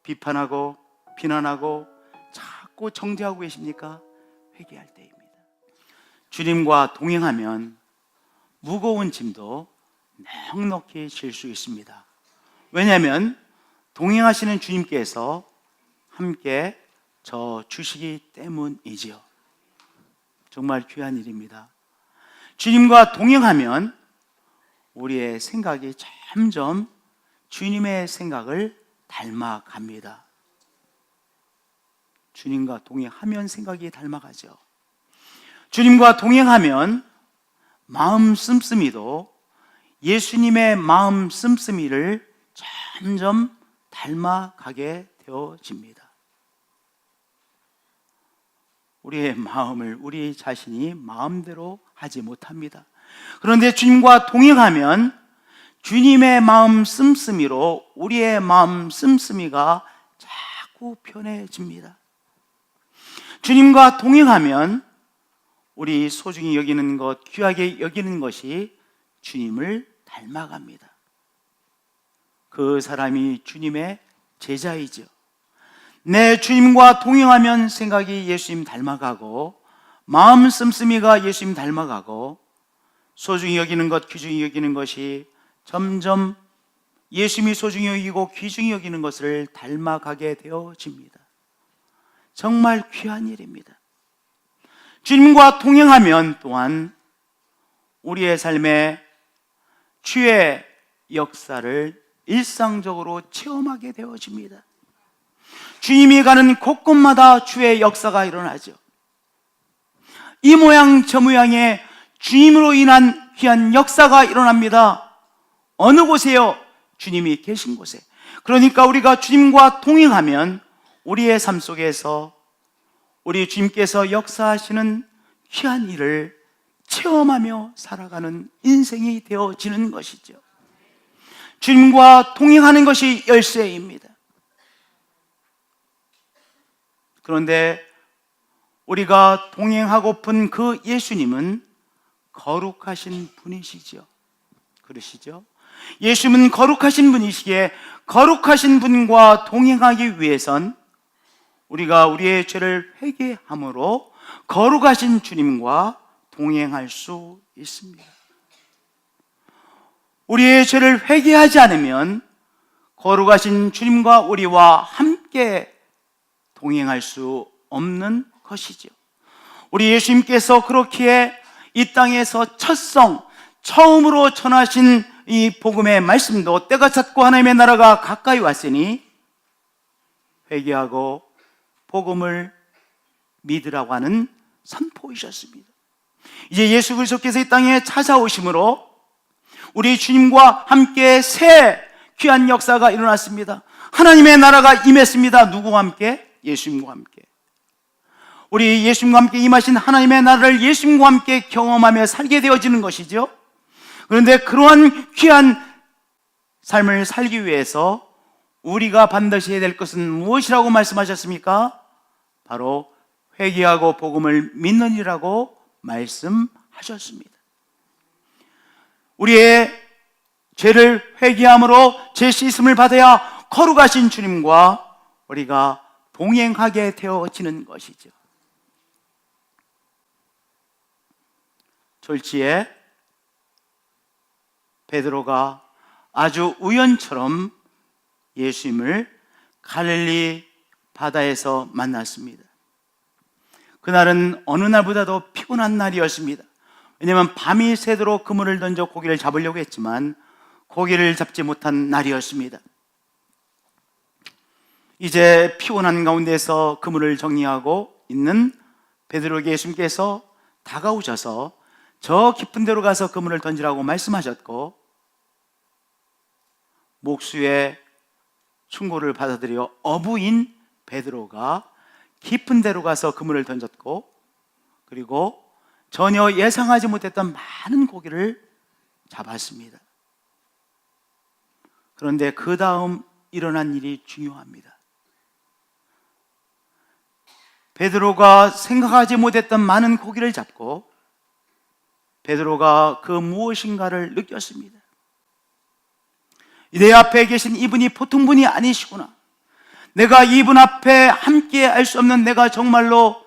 비판하고 비난하고 자꾸 정죄하고 계십니까? 회개할 때입니다. 주님과 동행하면 무거운 짐도 넉넉히 질 수 있습니다. 왜냐하면 동행하시는 주님께서 함께 저 주시기 때문이지요. 정말 귀한 일입니다. 주님과 동행하면 우리의 생각이 점점 주님의 생각을 닮아갑니다. 주님과 동행하면 생각이 닮아가죠. 주님과 동행하면 마음 씀씀이도 예수님의 마음 씀씀이를 점점 닮아가게 되어집니다. 우리의 마음을 우리 자신이 마음대로 하지 못합니다. 그런데 주님과 동행하면 주님의 마음 씀씀이로 우리의 마음 씀씀이가 자꾸 편해집니다. 주님과 동행하면 우리 소중히 여기는 것, 귀하게 여기는 것이 주님을 닮아갑니다. 그 사람이 주님의 제자이죠. 내 주님과 동행하면 생각이 예수님 닮아가고 마음 씀씀이가 예수님 닮아가고 소중히 여기는 것, 귀중히 여기는 것이 점점 예수님이 소중히 여기고 귀중히 여기는 것을 닮아가게 되어집니다. 정말 귀한 일입니다. 주님과 동행하면 또한 우리의 삶에 주의 역사를 일상적으로 체험하게 되어집니다. 주님이 가는 곳곳마다 주의 역사가 일어나죠. 이 모양 저 모양의 주님으로 인한 귀한 역사가 일어납니다. 어느 곳에요? 주님이 계신 곳에. 그러니까 우리가 주님과 동행하면 우리의 삶 속에서 우리 주님께서 역사하시는 귀한 일을 체험하며 살아가는 인생이 되어지는 것이죠. 주님과 동행하는 것이 열쇠입니다. 그런데 우리가 동행하고픈 그 예수님은 거룩하신 분이시죠. 그러시죠? 예수님은 거룩하신 분이시기에 거룩하신 분과 동행하기 위해선 우리가 우리의 죄를 회개함으로 거룩하신 주님과 동행할 수 있습니다. 우리의 죄를 회개하지 않으면 거룩하신 주님과 우리와 함께 동행할 수 없는 것이죠. 우리 예수님께서 그렇기에 이 땅에서 처음으로 전하신 이 복음의 말씀도 때가 찼고 하나님의 나라가 가까이 왔으니 회개하고 복음을 믿으라고 하는 선포이셨습니다. 이제 예수 그리스도께서 이 땅에 찾아오심으로 우리 주님과 함께 새 귀한 역사가 일어났습니다. 하나님의 나라가 임했습니다. 누구와 함께? 예수님과 함께. 우리 예수님과 함께 임하신 하나님의 나라를 예수님과 함께 경험하며 살게 되어지는 것이죠. 그런데 그러한 귀한 삶을 살기 위해서 우리가 반드시 해야 될 것은 무엇이라고 말씀하셨습니까? 바로 회개하고 복음을 믿는 이라고 말씀하셨습니다. 우리의 죄를 회개함으로 죄 씻음을 받아야 거룩하신 주님과 우리가 동행하게 되어지는 것이죠. 졸지에 베드로가 아주 우연처럼 예수님을 갈릴리 바다에서 만났습니다. 그날은 어느 날보다도 피곤한 날이었습니다. 왜냐하면 밤이 새도록 그물을 던져 고기를 잡으려고 했지만 고기를 잡지 못한 날이었습니다. 이제 피곤한 가운데서 그물을 정리하고 있는 베드로에게 예수님께서 다가오셔서 저 깊은 데로 가서 그물을 던지라고 말씀하셨고 목수의 충고를 받아들여 어부인 베드로가 깊은 데로 가서 그물을 던졌고 그리고 전혀 예상하지 못했던 많은 고기를 잡았습니다. 그런데 그 다음 일어난 일이 중요합니다. 베드로가 생각하지 못했던 많은 고기를 잡고 베드로가 그 무엇인가를 느꼈습니다. 내 앞에 계신 이분이 보통 분이 아니시구나. 내가 이분 앞에 함께 할 수 없는 내가 정말로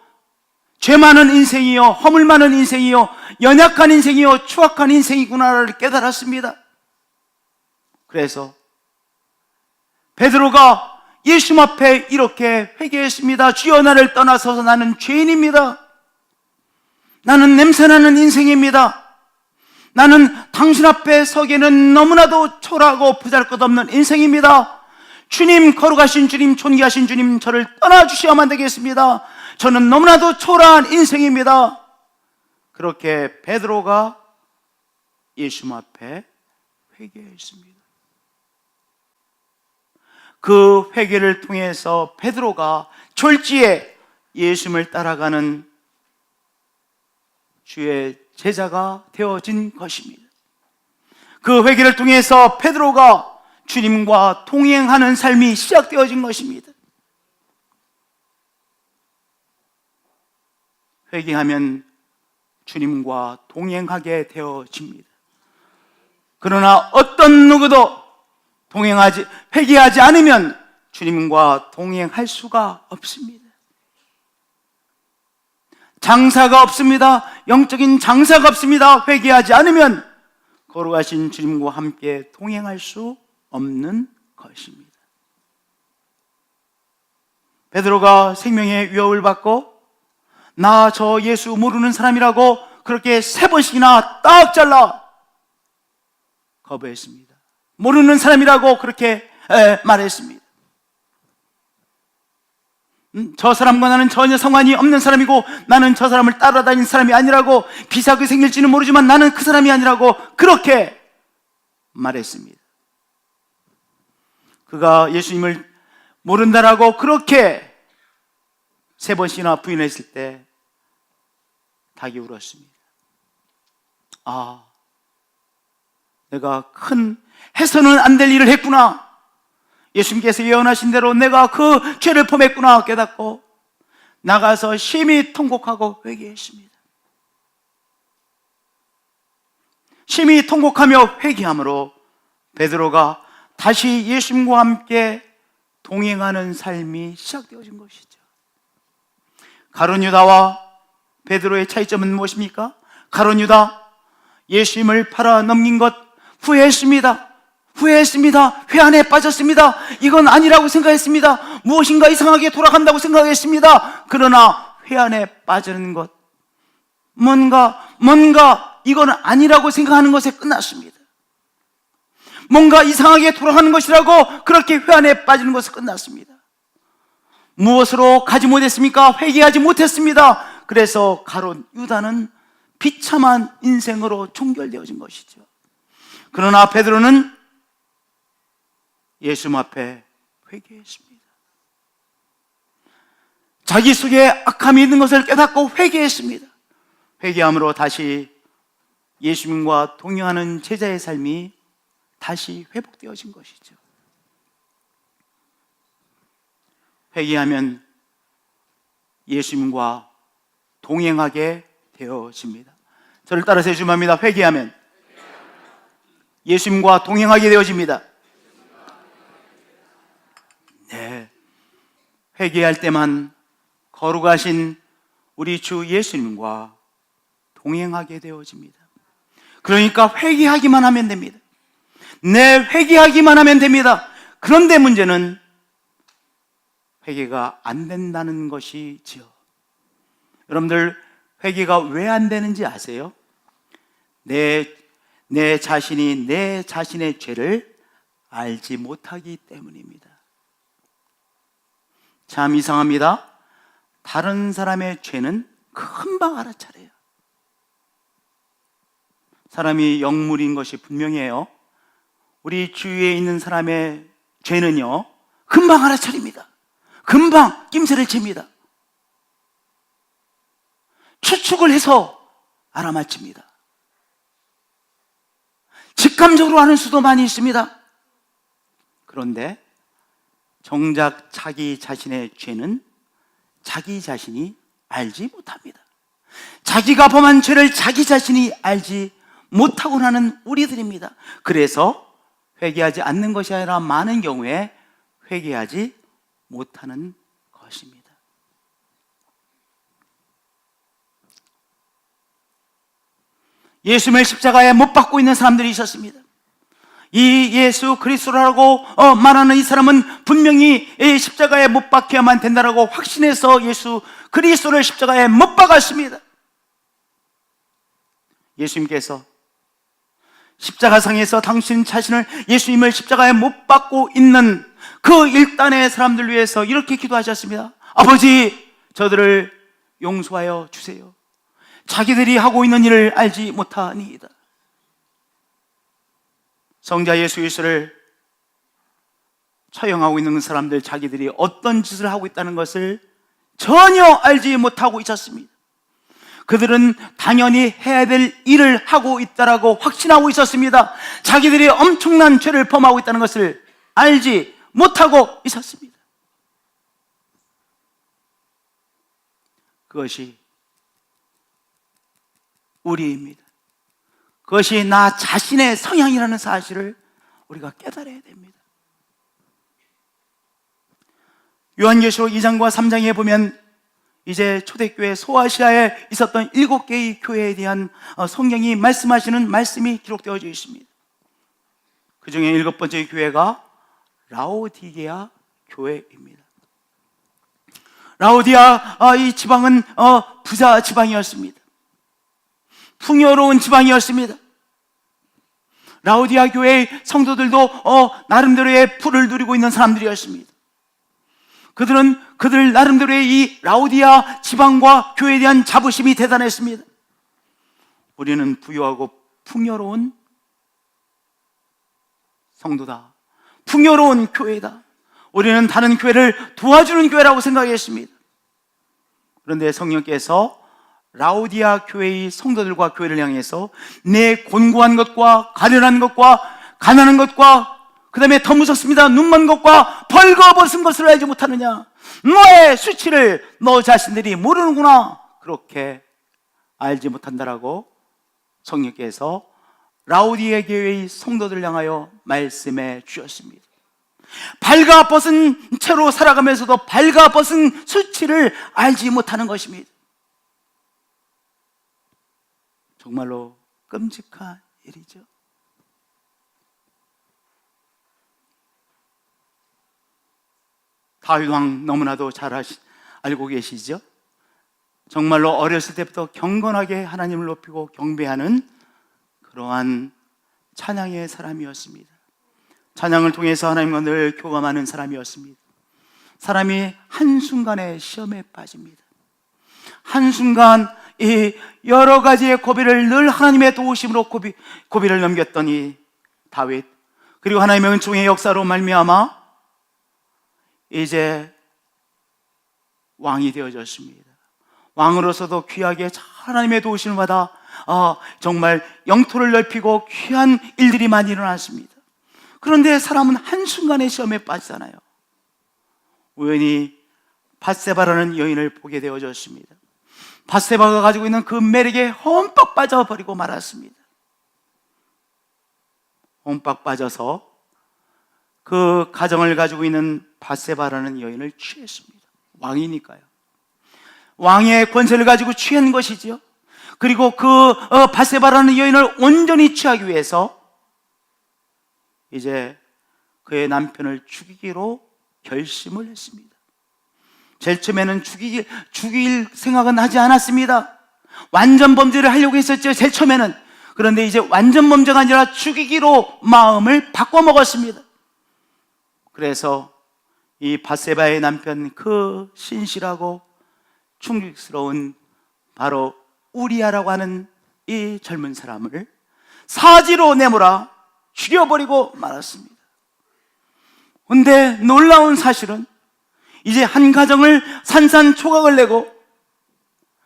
죄 많은 인생이요, 허물 많은 인생이요, 연약한 인생이요, 추악한 인생이구나를 깨달았습니다. 그래서 베드로가 예수 앞에 이렇게 회개했습니다. 주여, 나를 떠나서서 나는 죄인입니다. 나는 냄새나는 인생입니다. 나는 당신 앞에 서기에는 너무나도 초라하고 보잘것없는 인생입니다. 주님, 거룩하신 주님, 존귀하신 주님, 저를 떠나주셔야만 되겠습니다. 저는 너무나도 초라한 인생입니다. 그렇게 베드로가 예수 앞에 회개했습니다. 그 회개를 통해서 베드로가 졸지에 예수를 따라가는 주의 제자가 되어진 것입니다. 그 회개를 통해서 베드로가 주님과 동행하는 삶이 시작되어진 것입니다. 회개하면 주님과 동행하게 되어집니다. 그러나 어떤 누구도 회개하지 않으면 주님과 동행할 수가 없습니다. 장사가 없습니다. 영적인 장사가 없습니다. 회개하지 않으면 거룩하신 주님과 함께 동행할 수 없는 것입니다. 베드로가 생명의 위협을 받고 나 저 예수 모르는 사람이라고 그렇게 3번씩이나 딱 잘라 거부했습니다. 모르는 사람이라고 그렇게 말했습니다. 저 사람과 나는 전혀 상관이 없는 사람이고 나는 저 사람을 따라다니는 사람이 아니라고, 비사가 생길지는 모르지만 나는 그 사람이 아니라고 그렇게 말했습니다. 그가 예수님을 모른다라고 그렇게 3번씩이나 부인했을 때 닭이 울었습니다. 아, 내가 큰 해서는 안 될 일을 했구나. 예수님께서 예언하신 대로 내가 그 죄를 범했구나 깨닫고 나가서 심히 통곡하고 회개했습니다. 심히 통곡하며 회개함으로 베드로가 다시 예수님과 함께 동행하는 삶이 시작되어진 것이죠. 가룟 유다와 베드로의 차이점은 무엇입니까? 가룟 유다, 예수님을 팔아 넘긴 것 후회했습니다. 회 안에 빠졌습니다. 이건 아니라고 생각했습니다. 무엇인가 이상하게 돌아간다고 생각했습니다. 그러나 회 안에 빠지는 것, 뭔가 이건 아니라고 생각하는 것에 끝났습니다. 뭔가 이상하게 돌아가는 것이라고 그렇게 회 안에 빠지는 것에 끝났습니다. 무엇으로 가지 못했습니까? 회개하지 못했습니다. 그래서 가룟 유다는 비참한 인생으로 종결되어진 것이죠. 그러나 베드로는 예수 앞에 회개했습니다. 자기 속에 악함이 있는 것을 깨닫고 회개했습니다. 회개함으로 다시 예수님과 동행하는 제자의 삶이 다시 회복되어진 것이죠. 회개하면 예수님과 동행하게 되어집니다. 저를 따라서 해주시면 합니다. 회개하면 예수님과 동행하게 되어집니다. 네, 회개할 때만 거룩하신 우리 주 예수님과 동행하게 되어집니다. 그러니까 회개하기만 하면 됩니다. 회개하기만 하면 됩니다. 그런데 문제는 회개가 안 된다는 것이지요. 여러분들, 회개가 왜 안 되는지 아세요? 내 자신이 내 자신의 죄를 알지 못하기 때문입니다. 참 이상합니다. 다른 사람의 죄는 금방 알아차려요. 사람이 영물인 것이 분명해요. 우리 주위에 있는 사람의 죄는요, 금방 알아차립니다. 금방 낌새를 칩니다. 추측을 해서 알아맞힙니다. 직감적으로 아는 수도 많이 있습니다. 그런데 정작 자기 자신의 죄는 자기 자신이 알지 못합니다. 자기가 범한 죄를 자기 자신이 알지 못하고 나는 우리들입니다. 그래서 회개하지 않는 것이 아니라 많은 경우에 회개하지 못하는 것입니다. 예수님을 십자가에 못 박고 있는 사람들이 있었습니다. 이 예수 그리스도라고 말하는 이 사람은 분명히 십자가에 못 박혀야만 된다라고 확신해서 예수 그리스도를 십자가에 못 박았습니다. 예수님께서 십자가상에서 당신 자신을, 예수님을 십자가에 못 박고 있는 그 일단의 사람들 위해서 이렇게 기도하셨습니다. 아버지, 저들을 용서하여 주세요. 자기들이 하고 있는 일을 알지 못하니이다. 성자 예수 그리스도를 처형하고 있는 사람들, 자기들이 어떤 짓을 하고 있다는 것을 전혀 알지 못하고 있었습니다. 그들은 당연히 해야 될 일을 하고 있다라고 확신하고 있었습니다. 자기들이 엄청난 죄를 범하고 있다는 것을 알지 못하고 있었습니다. 그것이 우리입니다. 그것이 나 자신의 성향이라는 사실을 우리가 깨달아야 됩니다. 요한계시록 2장과 3장에 보면 이제 초대교회 소아시아에 있었던 7개의 교회에 대한 성경이 말씀하시는 말씀이 기록되어져 있습니다. 그 중에 7번째 교회가 라오디게아 교회입니다. 라오디아 이 지방은 부자 지방이었습니다. 풍요로운 지방이었습니다. 라오디아 교회의 성도들도 나름대로의 부를 누리고 있는 사람들이었습니다. 그들은 그들 나름대로의 이 라오디아 지방과 교회에 대한 자부심이 대단했습니다. 우리는 부유하고 풍요로운 성도다, 풍요로운 교회다, 우리는 다른 교회를 도와주는 교회라고 생각했습니다. 그런데 성령께서 라오디아 교회의 성도들과 교회를 향해서 내 곤고한 것과 가련한 것과 가난한 것과 그 다음에 더 무섭습니다, 눈먼 것과 벌거벗은 것을 알지 못하느냐, 너의 수치를 너 자신들이 모르는구나, 그렇게 알지 못한다라고 성령께서 라오디아 교회의 성도들을 향하여 말씀해 주셨습니다. 발가벗은 채로 살아가면서도 발가벗은 수치를 알지 못하는 것입니다. 정말로 끔찍한 일이죠. 다윗 왕 너무나도 잘 알고 계시죠? 정말로 어렸을 때부터 경건하게 하나님을 높이고 경배하는 그러한 찬양의 사람이었습니다. 찬양을 통해서 하나님과 늘 교감하는 사람이었습니다. 사람이 한순간에 시험에 빠집니다. 한순간 이 여러 가지의 고비를 늘 하나님의 도우심으로 고비를 넘겼던 이 다윗, 그리고 하나님의 은총의 역사로 말미암아 이제 왕이 되어졌습니다. 왕으로서도 귀하게 하나님의 도우심을 받아 정말 영토를 넓히고 귀한 일들이 많이 일어났습니다. 그런데 사람은 한순간에 시험에 빠지잖아요. 우연히 밧세바라는 여인을 보게 되어졌습니다. 밧세바가 가지고 있는 그 매력에 험뻑 빠져버리고 말았습니다. 험뻑 빠져서 그 가정을 가지고 있는 밧세바라는 여인을 취했습니다. 왕이니까요. 왕의 권세를 가지고 취한 것이죠. 그리고 그 밧세바라는 여인을 온전히 취하기 위해서 이제 그의 남편을 죽이기로 결심을 했습니다. 제일 처음에는 죽일 생각은 하지 않았습니다. 완전 범죄를 하려고 했었죠, 제일 처음에는. 그런데 이제 완전 범죄가 아니라 죽이기로 마음을 바꿔먹었습니다. 그래서 이 밧세바의 남편, 그 신실하고 충직스러운 바로 우리아라고 하는 이 젊은 사람을 사지로 내몰아 죽여버리고 말았습니다. 그런데 놀라운 사실은 이제 한 가정을 산산초각을 내고,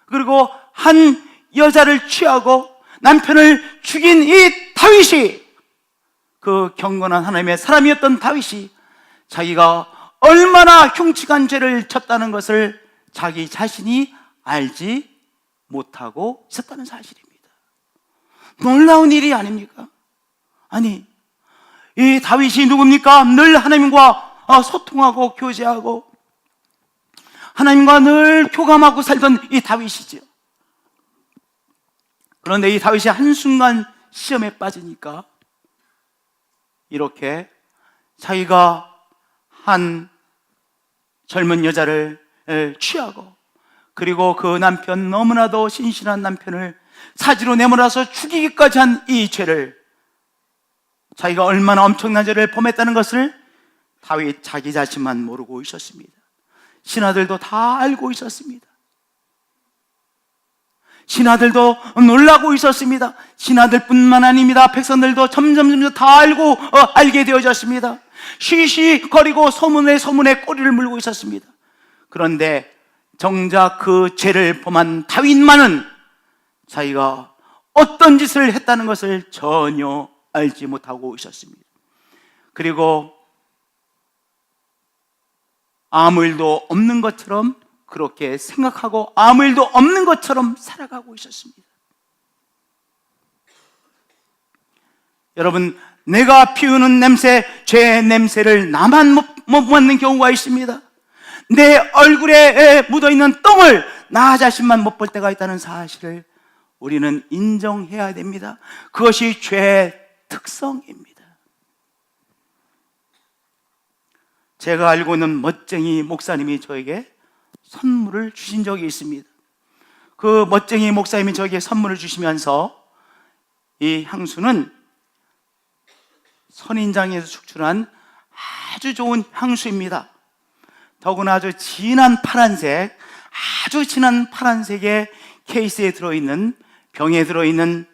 그리고 한 여자를 취하고 남편을 죽인 이 다윗이, 그 경건한 하나님의 사람이었던 다윗이 자기가 얼마나 흉측한 죄를 졌다는 것을 자기 자신이 알지 못하고 있었다는 사실입니다. 놀라운 일이 아닙니까? 아니, 이 다윗이 누굽니까? 늘 하나님과 소통하고 교제하고 하나님과 늘 교감하고 살던 이 다윗이지요. 그런데 이 다윗이 한순간 시험에 빠지니까 이렇게 자기가 한 젊은 여자를 취하고, 그리고 그 남편, 너무나도 신실한 남편을 사지로 내몰아서 죽이기까지 한 이 죄를, 자기가 얼마나 엄청난 죄를 범했다는 것을 다윗 자기 자신만 모르고 있었습니다. 신하들도 다 알고 있었습니다. 신하들도 놀라고 있었습니다. 신하들뿐만 아닙니다. 백성들도 점점 다 알게 되어졌습니다. 시시거리고 소문에 꼬리를 물고 있었습니다. 그런데 정작 그 죄를 범한 다윗만은 자기가 어떤 짓을 했다는 것을 전혀 알지 못하고 있었습니다. 그리고 아무 일도 없는 것처럼 그렇게 생각하고 아무 일도 없는 것처럼 살아가고 있었습니다. 여러분, 내가 피우는 냄새, 죄의 냄새를 나만 못 맡는 경우가 있습니다. 내 얼굴에 묻어있는 똥을 나 자신만 못 볼 때가 있다는 사실을 우리는 인정해야 됩니다. 그것이 죄의 특성입니다. 제가 알고 있는 멋쟁이 목사님이 저에게 선물을 주신 적이 있습니다. 그 멋쟁이 목사님이 저에게 선물을 주시면서 이 향수는 선인장에서 축출한 아주 좋은 향수입니다. 더구나 아주 진한 파란색, 아주 진한 파란색의 케이스에 들어있는, 병에 들어있는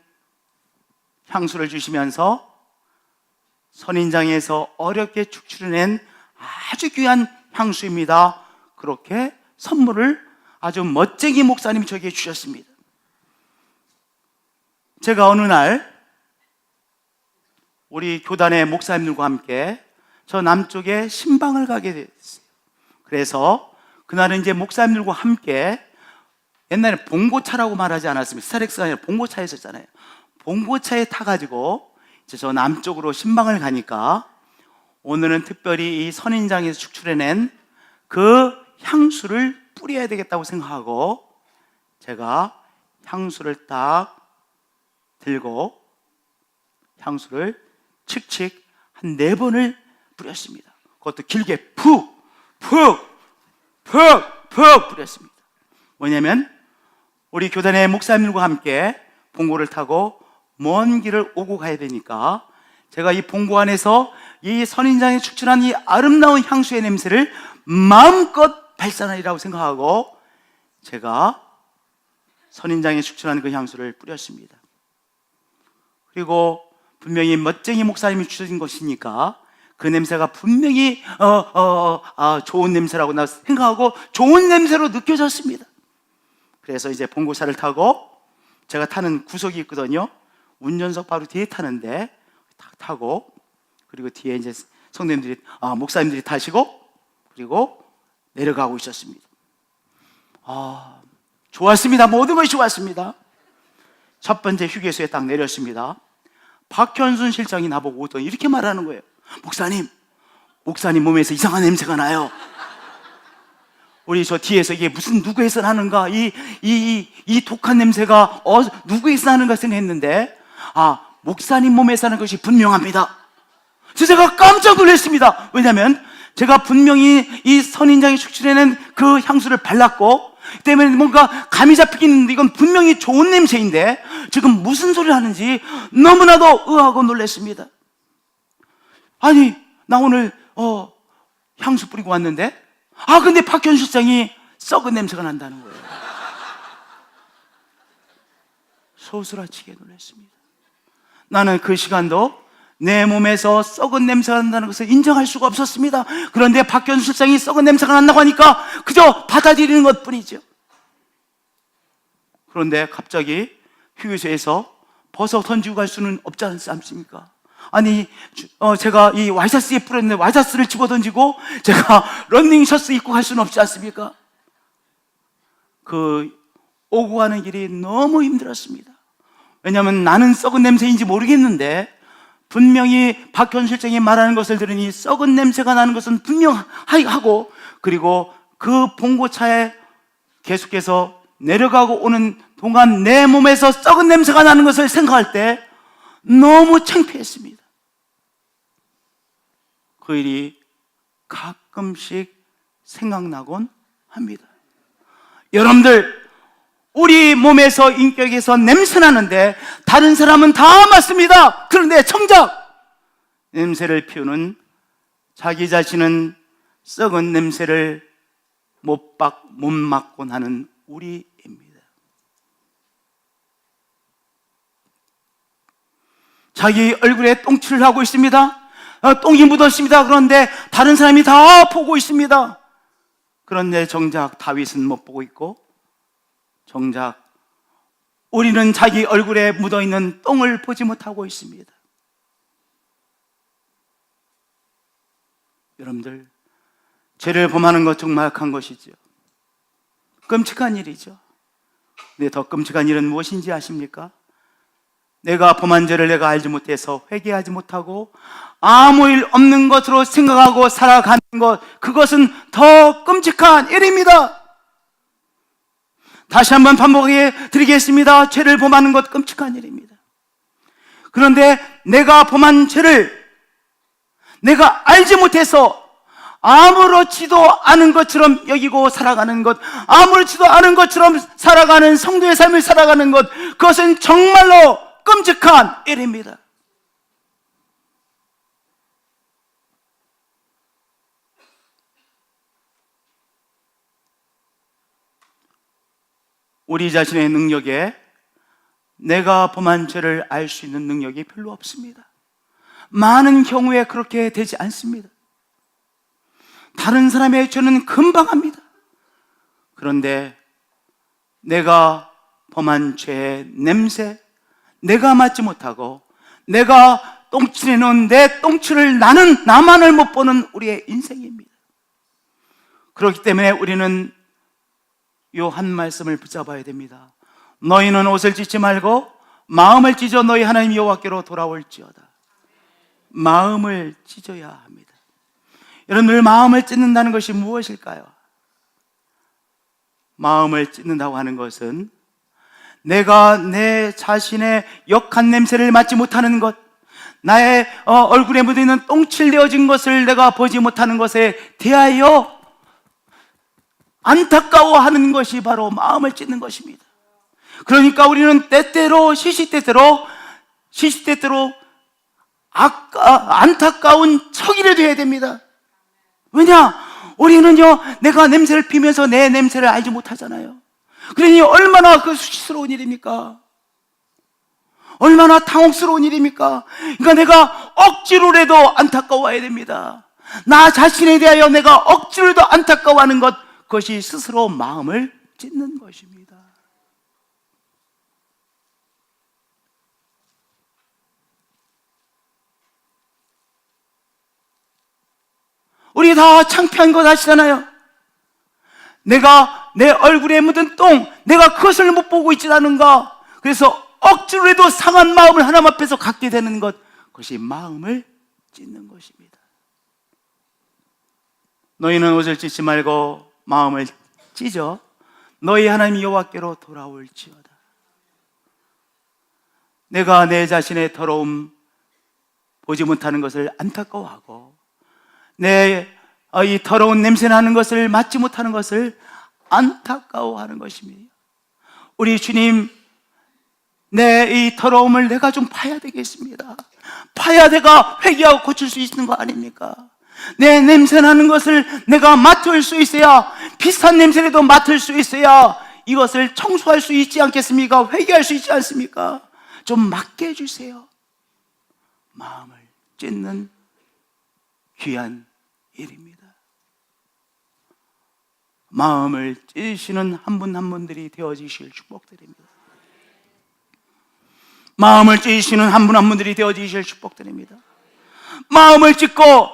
향수를 주시면서 선인장에서 어렵게 축출해낸 아주 귀한 향수입니다. 그렇게 선물을 아주 멋쟁이 목사님이 저에게 주셨습니다. 제가 어느 날 우리 교단의 목사님들과 함께 저 남쪽에 신방을 가게 됐어요. 그래서 그날은 이제 목사님들과 함께, 옛날에 봉고차라고 말하지 않았습니까? 스타렉스가 아니라 봉고차에 있었잖아요. 봉고차에 타가지고 이제 저 남쪽으로 신방을 가니까 오늘은 특별히 이 선인장에서 축출해낸 그 향수를 뿌려야 되겠다고 생각하고 제가 향수를 딱 들고 향수를 칙칙 한 4번을 뿌렸습니다. 그것도 길게 푹 뿌렸습니다. 뭐냐면 우리 교단의 목사님들과 함께 봉고를 타고 먼 길을 오고 가야 되니까 제가 이 봉고 안에서 이 선인장에 축출한 이 아름다운 향수의 냄새를 마음껏 발산하리라고 생각하고 제가 선인장에 축출한 그 향수를 뿌렸습니다. 그리고 분명히 멋쟁이 목사님이 주신 것이니까 그 냄새가 분명히 좋은 냄새라고 나 생각하고 좋은 냄새로 느껴졌습니다. 그래서 이제 봉고차를 타고 제가 타는 구석이 있거든요. 운전석 바로 뒤에 타는데 딱 타고, 그리고 뒤에 이제 목사님들이 타시고, 그리고 내려가고 있었습니다. 좋았습니다. 모든 것이 좋았습니다. 첫 번째 휴게소에 딱 내렸습니다. 박현순 실장이 나보고 이렇게 말하는 거예요. 목사님 몸에서 이상한 냄새가 나요. 우리 저 뒤에서 이게 무슨 누구에서 나는가, 이 독한 냄새가 누구에서 나는가 생각했는데 목사님 몸에서 나는 것이 분명합니다. 제가 깜짝 놀랐습니다. 왜냐하면 제가 분명히 이 선인장에 축출해낸 그 향수를 발랐고 때문에 뭔가 감이 잡히긴 했는데 이건 분명히 좋은 냄새인데 지금 무슨 소리를 하는지 너무나도 의아하고 놀랐습니다. 아니, 나 오늘 향수 뿌리고 왔는데 근데 박현 실장이 썩은 냄새가 난다는 거예요. 소스라치게 놀랐습니다. 나는 그 시간도 내 몸에서 썩은 냄새가 난다는 것을 인정할 수가 없었습니다. 그런데 박현 실장이 썩은 냄새가 난다고 하니까 그저 받아들이는 것뿐이죠. 그런데 갑자기 휴게소에서 벗어 던지고 갈 수는 없지 않습니까? 아니, 제가 이 와이셔츠에 뿌렸는데 와이셔츠를 집어 던지고 제가 런닝 셔츠 입고 갈 수는 없지 않습니까? 그 오고 가는 길이 너무 힘들었습니다. 왜냐하면 나는 썩은 냄새인지 모르겠는데 분명히 박현 실장이 말하는 것을 들으니 썩은 냄새가 나는 것은 분명하고, 그리고 그 봉고차에 계속해서 내려가고 오는 동안 내 몸에서 썩은 냄새가 나는 것을 생각할 때 너무 창피했습니다. 그 일이 가끔씩 생각나곤 합니다. 여러분들, 우리 몸에서, 인격에서 냄새 나는데 다른 사람은 다 맡습니다. 그런데 정작 냄새를 피우는 자기 자신은 썩은 냄새를 못 맡곤 하는 우리입니다. 자기 얼굴에 똥칠을 하고 있습니다. 똥이 묻었습니다. 그런데 다른 사람이 다 보고 있습니다. 그런데 정작 다윗은 못 보고 있고, 정작 우리는 자기 얼굴에 묻어있는 똥을 보지 못하고 있습니다. 여러분들, 죄를 범하는 것 정말 악한 것이죠. 끔찍한 일이죠. 근데 더 끔찍한 일은 무엇인지 아십니까? 내가 범한 죄를 내가 알지 못해서 회개하지 못하고 아무 일 없는 것으로 생각하고 살아가는 것, 그것은 더 끔찍한 일입니다. 다시 한번 반복해 드리겠습니다. 죄를 범하는 것 끔찍한 일입니다. 그런데 내가 범한 죄를 내가 알지 못해서 아무렇지도 않은 것처럼 여기고 살아가는 것, 아무렇지도 않은 것처럼 살아가는 성도의 삶을 살아가는 것, 그것은 정말로 끔찍한 일입니다. 우리 자신의 능력에 내가 범한 죄를 알 수 있는 능력이 별로 없습니다. 많은 경우에 그렇게 되지 않습니다. 다른 사람의 죄는 금방 합니다. 그런데 내가 범한 죄의 냄새, 내가 맡지 못하고 내가 똥칠해 놓은 내 똥칠을 나만을 못 보는 우리의 인생입니다. 그렇기 때문에 우리는 요 한 말씀을 붙잡아야 됩니다. 너희는 옷을 찢지 말고 마음을 찢어 너희 하나님 여호와께로 돌아올지어다. 마음을 찢어야 합니다. 여러분들, 마음을 찢는다는 것이 무엇일까요? 마음을 찢는다고 하는 것은 내가 내 자신의 역한 냄새를 맡지 못하는 것, 나의 얼굴에 묻어있는 똥칠 되어진 것을 내가 보지 못하는 것에 대하여 안타까워하는 것이 바로 마음을 찢는 것입니다. 그러니까 우리는 때때로 시시때때로 안타까운 척이라도 해야 됩니다. 왜냐? 우리는요, 내가 냄새를 피면서 내 냄새를 알지 못하잖아요. 그러니 얼마나 그 수치스러운 일입니까? 얼마나 당혹스러운 일입니까? 그러니까 내가 억지로라도 안타까워해야 됩니다. 나 자신에 대하여 내가 억지로라도 안타까워하는 것, 그것이 스스로 마음을 찢는 것입니다. 우리 다 창피한 거 아시잖아요. 내가 내 얼굴에 묻은 똥, 내가 그것을 못 보고 있지 않은가? 그래서 억지로라도 상한 마음을 하나님 앞에서 갖게 되는 것, 그것이 마음을 찢는 것입니다. 너희는 옷을 찢지 말고 마음을 찢어 너희 하나님 여호와께로 돌아올지어다. 내가 내 자신의 더러움 보지 못하는 것을 안타까워하고 내 이 더러운 냄새 나는 것을 맡지 못하는 것을 안타까워하는 것입니다. 우리 주님, 내 이 더러움을 내가 좀 파야 되겠습니다. 파야 내가 회개하고 고칠 수 있는 거 아닙니까? 내 냄새 나는 것을 내가 맡을 수 있어야, 비슷한 냄새라도 맡을 수 있어야 이것을 청소할 수 있지 않겠습니까? 회개할 수 있지 않습니까? 좀 맡게 해주세요. 마음을 찢는 귀한 일입니다. 마음을 찢으시는 한 분 한 분들이 되어지실 축복드립니다. 마음을 찢으시는 한 분 한 분들이 되어지실 축복드립니다. 마음을 찢고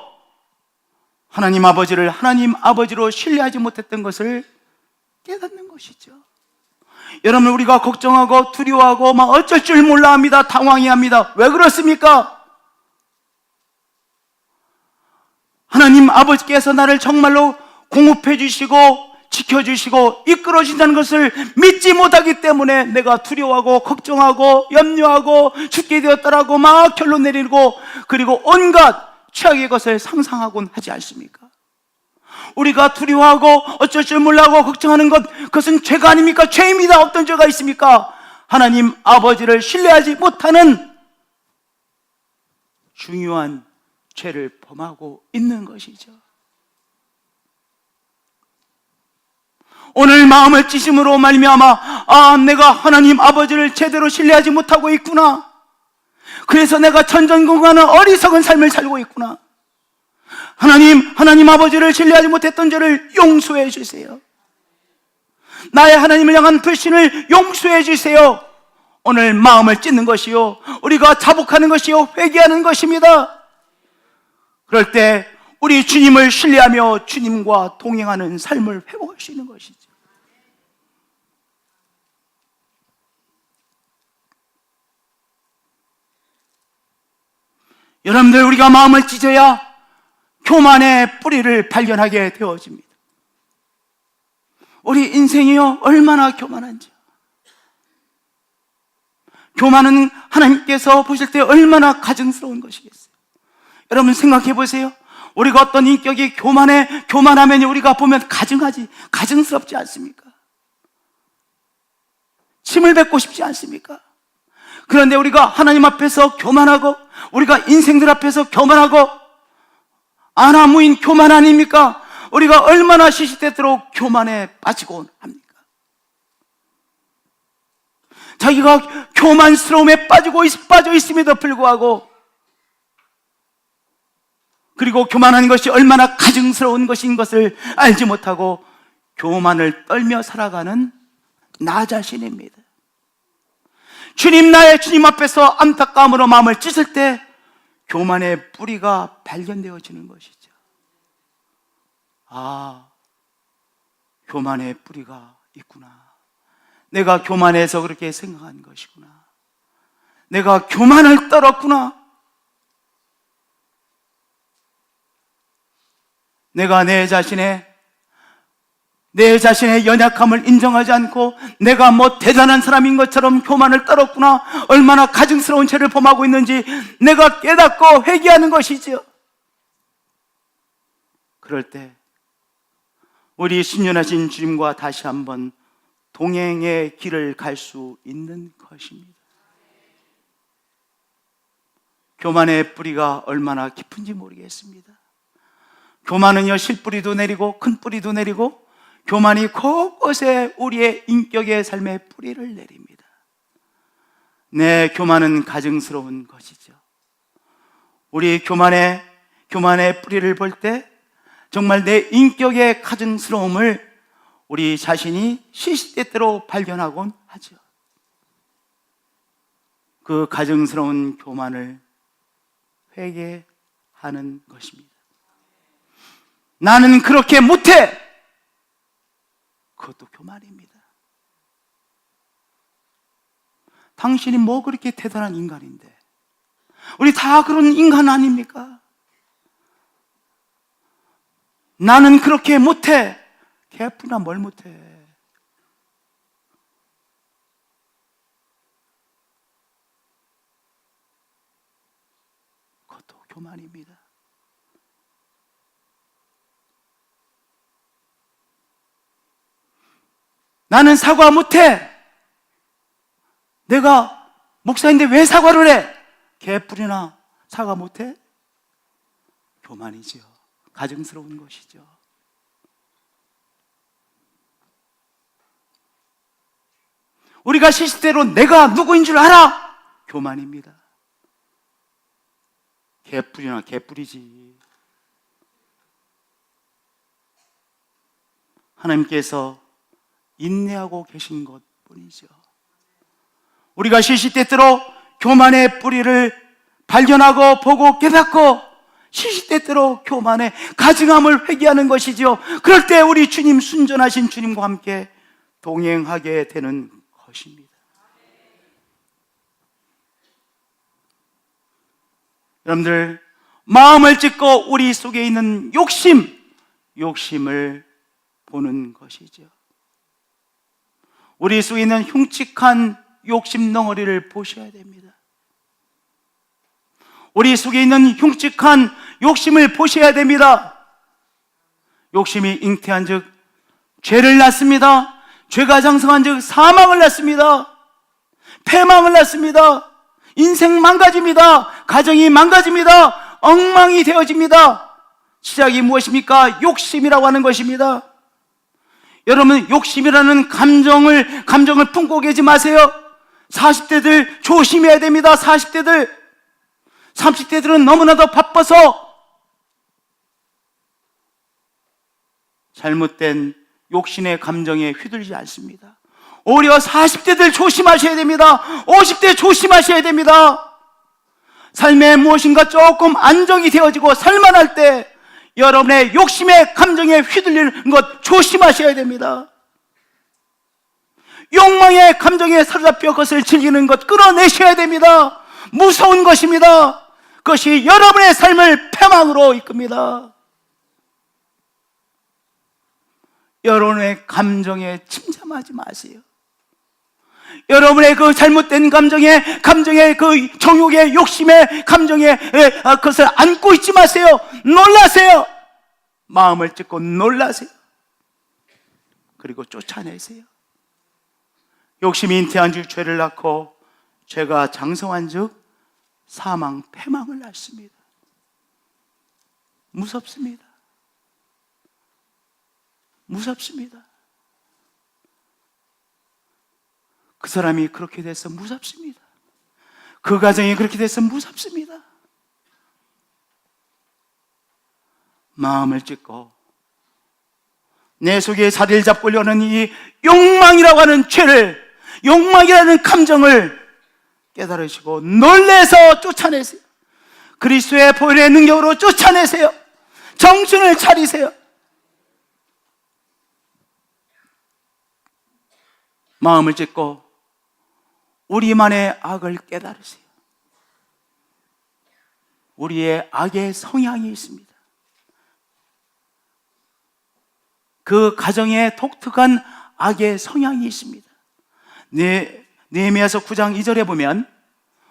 하나님 아버지로 신뢰하지 못했던 것을 깨닫는 것이죠. 여러분, 우리가 걱정하고 두려워하고 막 어쩔 줄 몰라 합니다. 당황해 합니다. 왜 그렇습니까? 하나님 아버지께서 나를 정말로 공급해 주시고 지켜주시고 이끌어 주신다는 것을 믿지 못하기 때문에 내가 두려워하고 걱정하고 염려하고 죽게 되었다라고 막 결론 내리고, 그리고 온갖 최악의 것을 상상하곤 하지 않습니까? 우리가 두려워하고 어쩔 줄 몰라하고 걱정하는 것, 그것은 죄가 아닙니까? 죄입니다. 어떤 죄가 있습니까? 하나님 아버지를 신뢰하지 못하는 중요한 죄를 범하고 있는 것이죠. 오늘 마음을 찌심으로 말미암아 내가 하나님 아버지를 제대로 신뢰하지 못하고 있구나, 그래서 내가 전전긍긍하는 어리석은 삶을 살고 있구나, 하나님 아버지를 신뢰하지 못했던 죄를 용서해 주세요. 나의 하나님을 향한 불신을 용서해 주세요. 오늘 마음을 찢는 것이요, 우리가 자복하는 것이요, 회개하는 것입니다. 그럴 때 우리 주님을 신뢰하며 주님과 동행하는 삶을 회복할 수 있는 것이죠. 여러분들, 우리가 마음을 찢어야 교만의 뿌리를 발견하게 되어집니다. 우리 인생이요, 얼마나 교만한지요. 교만은 하나님께서 보실 때 얼마나 가증스러운 것이겠어요. 여러분 생각해 보세요. 우리가 어떤 인격이 교만하면 우리가 보면 가증스럽지 않습니까? 침을 뱉고 싶지 않습니까? 그런데 우리가 하나님 앞에서 교만하고, 우리가 인생들 앞에서 교만하고, 아나무인 교만 아닙니까? 우리가 얼마나 시시때때로 교만에 빠지곤 합니까? 자기가 교만스러움에 빠져 있음에도 불구하고, 그리고 교만한 것이 얼마나 가증스러운 것인 것을 알지 못하고 교만을 떨며 살아가는 나 자신입니다. 나의 주님 앞에서 안타까움으로 마음을 찢을 때 교만의 뿌리가 발견되어지는 것이죠. 교만의 뿌리가 있구나. 내가 교만해서 그렇게 생각한 것이구나. 내가 교만을 떨었구나. 내가 내 자신의 연약함을 인정하지 않고 내가 대단한 사람인 것처럼 교만을 떨었구나, 얼마나 가증스러운 죄를 범하고 있는지 내가 깨닫고 회개하는 것이지요. 그럴 때 우리 신령하신 주님과 다시 한번 동행의 길을 갈 수 있는 것입니다. 교만의 뿌리가 얼마나 깊은지 모르겠습니다. 교만은요, 실뿌리도 내리고 큰 뿌리도 내리고, 교만이 곳곳에 우리의 인격의 삶의 뿌리를 내립니다. 네, 교만은 가증스러운 것이죠. 우리 교만의 뿌리를 볼 때 정말 내 인격의 가증스러움을 우리 자신이 시시때때로 발견하곤 하죠. 그 가증스러운 교만을 회개하는 것입니다. 나는 그렇게 못해! 그것도 교만입니다. 당신이 뭐 그렇게 대단한 인간인데? 우리 다 그런 인간 아닙니까? 나는 그렇게 못해! 개뿔이나 뭘 못해? 그것도 교만입니다. 나는 사과 못해! 내가 목사인데 왜 사과를 해? 개뿔이나 사과 못해? 교만이죠. 가증스러운 것이죠. 우리가 시시때로 내가 누구인 줄 알아? 교만입니다. 개뿔이나 개뿔이지. 하나님께서 인내하고 계신 것 뿐이죠. 우리가 시시때때로 교만의 뿌리를 발견하고 보고 깨닫고 시시때때로 교만의 가증함을 회개하는 것이죠. 그럴 때 우리 주님, 순전하신 주님과 함께 동행하게 되는 것입니다. 여러분들, 마음을 찢고 우리 속에 있는 욕심을 보는 것이죠. 우리 속에 있는 흉측한 욕심 덩어리를 보셔야 됩니다. 우리 속에 있는 흉측한 욕심을 보셔야 됩니다. 욕심이 잉태한 즉 죄를 낳습니다. 죄가 장성한 즉 사망을 낳습니다. 패망을 낳습니다. 인생 망가집니다. 가정이 망가집니다. 엉망이 되어집니다. 시작이 무엇입니까? 욕심이라고 하는 것입니다. 여러분, 욕심이라는 감정을 품고 계지 마세요. 40대들 조심해야 됩니다. 40대들. 30대들은 너무나도 바빠서 잘못된 욕심의 감정에 휘둘리지 않습니다. 오히려 40대들 조심하셔야 됩니다. 50대 조심하셔야 됩니다. 삶에 무엇인가 조금 안정이 되어지고 살만할 때 여러분의 욕심의 감정에 휘둘리는 것 조심하셔야 됩니다. 욕망의 감정에 사로잡혀 그것을 즐기는 것 끌어내셔야 됩니다. 무서운 것입니다. 그것이 여러분의 삶을 패망으로 이끕니다. 여러분의 감정에 침잠하지 마세요. 여러분의 그 잘못된 감정의 그 정욕의 욕심의 감정에 그것을 안고 있지 마세요. 놀라세요. 마음을 찢고 놀라세요. 그리고 쫓아내세요. 욕심이 잉태한 즉 죄를 낳고 죄가 장성한 즉 사망, 패망을 낳습니다. 무섭습니다. 무섭습니다. 그 사람이 그렇게 돼서 무섭습니다. 그 가정이 그렇게 돼서 무섭습니다. 마음을 찢고 내 속에 자리를 잡고려는 이 욕망이라고 하는 죄를, 욕망이라는 감정을 깨달으시고 놀래서 쫓아내세요. 그리스도의 보혈의 능력으로 쫓아내세요. 정신을 차리세요. 마음을 찢고 우리만의 악을 깨달으세요. 우리의 악의 성향이 있습니다. 그 가정에 독특한 악의 성향이 있습니다. 느헤미야서 9장 2절에 보면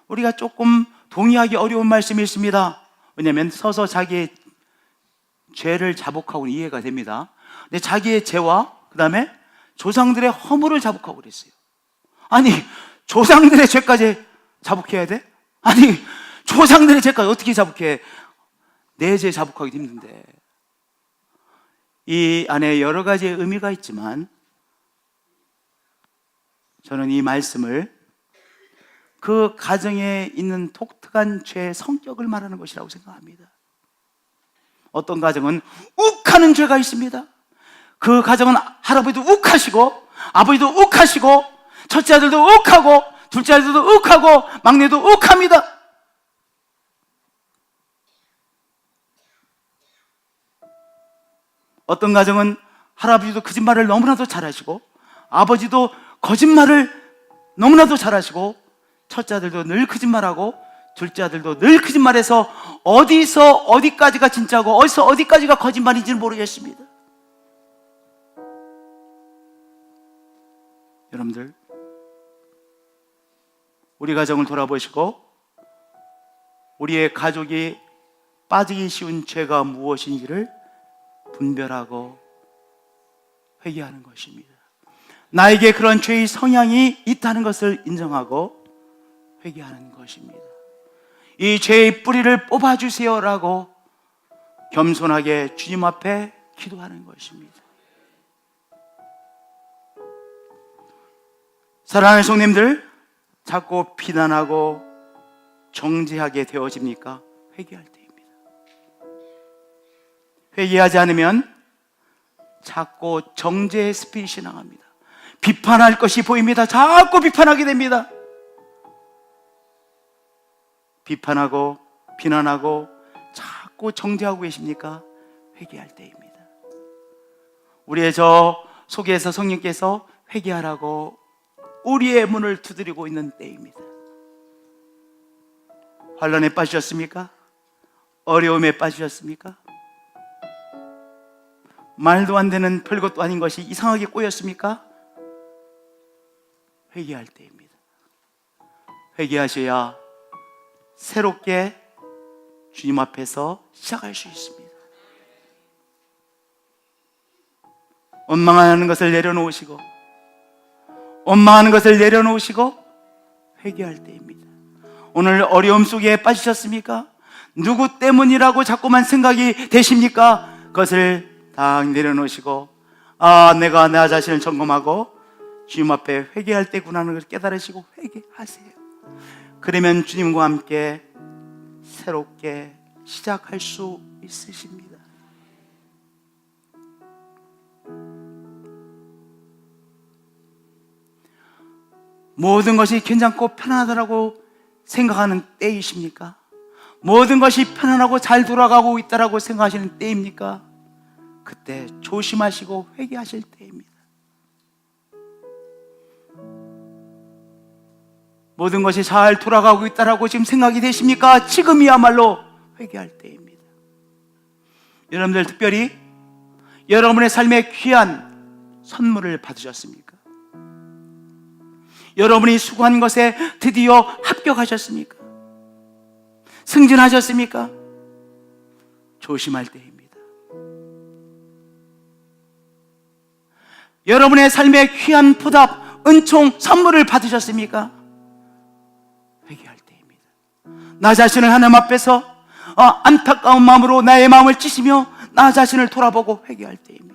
우리가 조금 동의하기 어려운 말씀이 있습니다. 왜냐하면 서서 자기의 죄를 자복하고 이해가 됩니다. 근데 자기의 죄와 그 다음에 조상들의 허물을 자복하고 그랬어요. 아니, 조상들의 죄까지 자복해야 돼? 아니, 조상들의 죄까지 어떻게 자복해? 내 죄 자복하기 힘든데. 이 안에 여러 가지의 의미가 있지만 저는 이 말씀을 그 가정에 있는 독특한 죄의 성격을 말하는 것이라고 생각합니다. 어떤 가정은 욱하는 죄가 있습니다. 그 가정은 할아버지도 욱하시고 아버지도 욱하시고 첫째 아들도 욱하고 둘째 아들도 욱하고 막내도 욱합니다. 어떤 가정은 할아버지도 거짓말을 너무나도 잘하시고 아버지도 거짓말을 너무나도 잘하시고 첫째 아들도 늘 거짓말하고 둘째 아들도 늘 거짓말해서 어디서 어디까지가 진짜고 어디서 어디까지가 거짓말인지는 모르겠습니다. 여러분들, 우리 가정을 돌아보시고 우리의 가족이 빠지기 쉬운 죄가 무엇인지를 분별하고 회개하는 것입니다. 나에게 그런 죄의 성향이 있다는 것을 인정하고 회개하는 것입니다. 이 죄의 뿌리를 뽑아주세요라고 겸손하게 주님 앞에 기도하는 것입니다. 사랑하는 성님들, 자꾸 비난하고 정죄하게 되어집니까? 회개할 때입니다. 회개하지 않으면 자꾸 정죄의 스피릿이 나갑니다. 비판할 것이 보입니다. 자꾸 비판하게 됩니다. 비판하고 비난하고 자꾸 정죄하고 계십니까? 회개할 때입니다. 우리의 저 속에서 성령께서 회개하라고 우리의 문을 두드리고 있는 때입니다. 환난에 빠지셨습니까? 어려움에 빠지셨습니까? 말도 안 되는 별것도 아닌 것이 이상하게 꼬였습니까? 회개할 때입니다. 회개하셔야 새롭게 주님 앞에서 시작할 수 있습니다. 원망하는 것을 내려놓으시고 회개할 때입니다. 오늘 어려움 속에 빠지셨습니까? 누구 때문이라고 자꾸만 생각이 되십니까? 그것을 다 내려놓으시고 내가 나 자신을 점검하고 주님 앞에 회개할 때구나 하는 것을 깨달으시고 회개하세요. 그러면 주님과 함께 새롭게 시작할 수 있으십니다. 모든 것이 괜찮고 편안하다고 생각하는 때이십니까? 모든 것이 편안하고 잘 돌아가고 있다라고 생각하시는 때입니까? 그때 조심하시고 회개하실 때입니다. 모든 것이 잘 돌아가고 있다라고 지금 생각이 되십니까? 지금이야말로 회개할 때입니다. 여러분들 특별히 여러분의 삶에 귀한 선물을 받으셨습니까? 여러분이 수고한 것에 드디어 합격하셨습니까? 승진하셨습니까? 조심할 때입니다. 여러분의 삶에 귀한 보답, 은총, 선물을 받으셨습니까? 회개할 때입니다. 나 자신을 하나님 앞에서 안타까운 마음으로 나의 마음을 찌시며 나 자신을 돌아보고 회개할 때입니다.